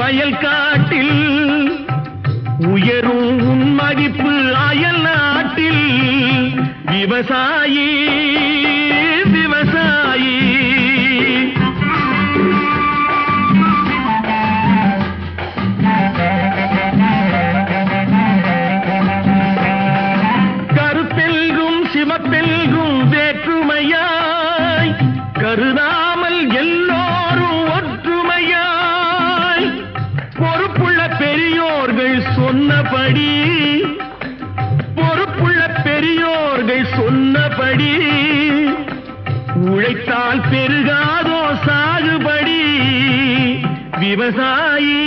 வயல் காட்டில் உயரும் உன் மதிப்பு அயல் நாட்டில் விவசாயி விவசாயி கருப்பெல்கும் சிவப்பெல்கும் வேற்றுமையாய் கருதாமல் எல்லோரும் ஒற்றுமையாய் பொறுப்புள்ள பெரியோர்கள் சொன்னபடி சொன்னபடி உழைத்தால் பெருகாதோ சாகுபடி விவசாயி